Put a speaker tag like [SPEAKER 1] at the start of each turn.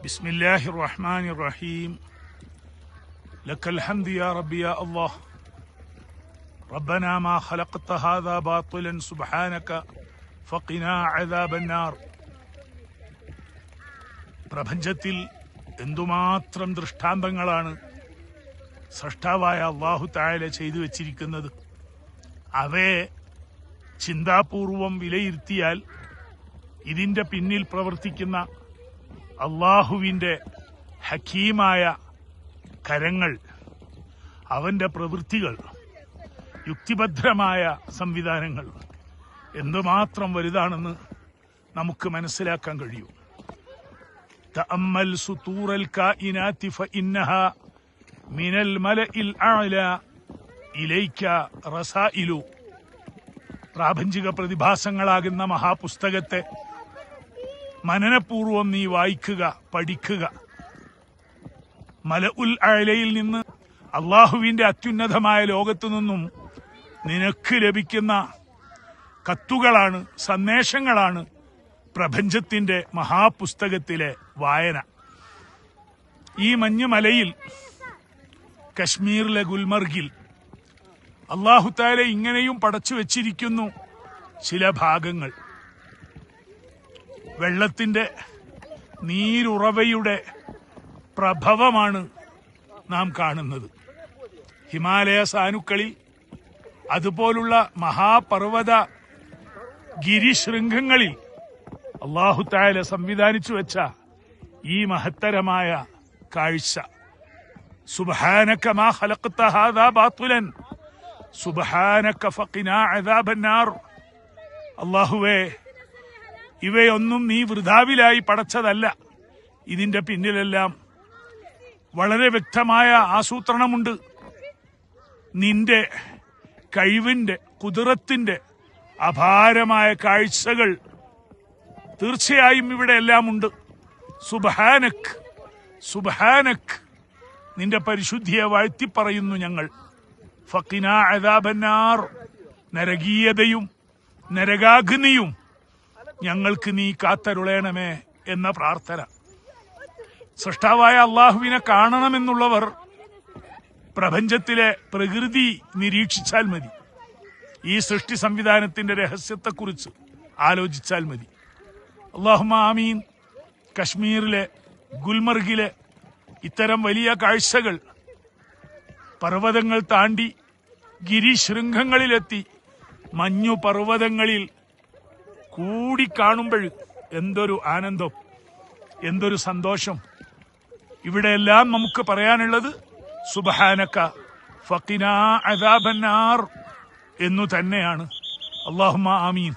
[SPEAKER 1] بسم الله الرحمن الرحيم لك الحمد يا ربي يا الله ربنا ما خلقت هذا باطلا سبحانك فقنا عذاب النار. പ്രപഞ്ചത്തിൽ എന്തുമാത്രം ദൃഷ്ടാന്തങ്ങളാണ് സൃഷ്ടാവായ അല്ലാഹു തആല ചെയ്തു വച്ചിരിക്കുന്നത്. അവയെ ചിന്താപൂർവം വിലയിരുത്തിയാൽ ഇതിന്റെ പിന്നിൽ പ്രവർത്തിക്കുന്ന അള്ളാഹുവിന്റെ ഹക്കീമായ കരങ്ങൾ, അവന്റെ പ്രവൃത്തികൾ, യുക്തിഭദ്രമായ സംവിധാനങ്ങൾ എന്തുമാത്രം വലുതാണെന്ന് നമുക്ക് മനസ്സിലാക്കാൻ കഴിയും. തഅമ്മൽ സുതൂറൽ കായിനാതി ഫഇന്നഹാ മിനൽ മലഇൽ അഅ്ലാ ഇലൈക റസായിലു. പ്രാപഞ്ചിക പ്രതിഭാസങ്ങളാകുന്ന മഹാപുസ്തകത്തെ മനനപൂർവം നീ വായിക്കുക, പഠിക്കുക. മലഉൽ അഅ്ലയിൽ നിന്ന്, അള്ളാഹുവിന്റെ അത്യുന്നതമായ ലോകത്തു നിന്നും നിനക്ക് ലഭിക്കുന്ന കത്തുകളാണ്, സന്ദേശങ്ങളാണ് പ്രപഞ്ചത്തിന്റെ മഹാപുസ്തകത്തിലെ വായന. ഈ മഞ്ഞുമലയിൽ, കശ്മീരിലെ ഗുൽമർഗിൽ അല്ലാഹു തആല ഇങ്ങനെയും പടച്ചു വെച്ചിരിക്കുന്നു ചില ഭാഗങ്ങൾ. വെള്ളത്തിന്റെ നീരുറവയുടെ പ്രഭവമാണ് നാം കാണുന്നത്. ഹിമാലയ സാനുക്കളിൽ, അതുപോലുള്ള മഹാപർവ്വത ഗിരിശൃംഗങ്ങളിൽ അല്ലാഹു തആല സംവിധാനിച്ചു വെച്ച ഈ മഹത്തരമായ കാഴ്ച. സുബ്ഹാനക മാ ഖലഖത ഹാദാ ബാത്തിലൻ സുബ്ഹാനക ഫഖിനാ അദാബന്നാർ. അല്ലാഹുവേ, ഇവയൊന്നും നീ വൃഥാവിലായി പടച്ചതല്ല. ഇതിന്റെ പിന്നിലെല്ലാം വളരെ വ്യക്തമായ ആസൂത്രണമുണ്ട്. നിന്റെ കഴിവിന്റെ, കുദറത്തിന്റെ അപാരമായ കാഴ്ചകൾ തീർച്ചയായും ഇവിടെ എല്ലാം ഉണ്ട്. സുബ്ഹാനക്, സുബ്ഹാനക്, നിന്റെ പരിശുദ്ധിയെ വാഴ്ത്തിപ്പറയുന്നു ഞങ്ങൾ. ഫഖിനാ അദാബന്നാർ, നരകീയതയും നരകാഗ്നിയും ഞങ്ങൾക്ക് നീ കാത്തരുളേണമേ എന്ന പ്രാർത്ഥന. സൃഷ്ടാവായ അള്ളാഹുവിനെ കാണണമെന്നുള്ളവർ പ്രപഞ്ചത്തിലെ പ്രകൃതി നിരീക്ഷിച്ചാൽ മതി. ഈ സൃഷ്ടി സംവിധാനത്തിന്റെ രഹസ്യത്തെക്കുറിച്ച് ആലോചിച്ചാൽ മതി. അല്ലാഹുമ്മ ആമീൻ. കശ്മീരിലെ ഗുൽമർഗിലെ ഇത്തരം വലിയ കാഴ്ചകൾ പർവ്വതങ്ങൾ താണ്ടി ഗിരിശൃംഗങ്ങളിലെത്തി മഞ്ഞു പർവ്വതങ്ങളിൽ കൂടിക്കാണുമ്പോൾ എന്തൊരു ആനന്ദം, എന്തൊരു സന്തോഷം. ഇവിടെയെല്ലാം നമുക്ക് പറയാനുള്ളത് സുബ്ഹാനക ഫഖിനാ അദാബന്നാർ എന്നു തന്നെയാണ്. അല്ലാഹുമ്മ ആമീൻ.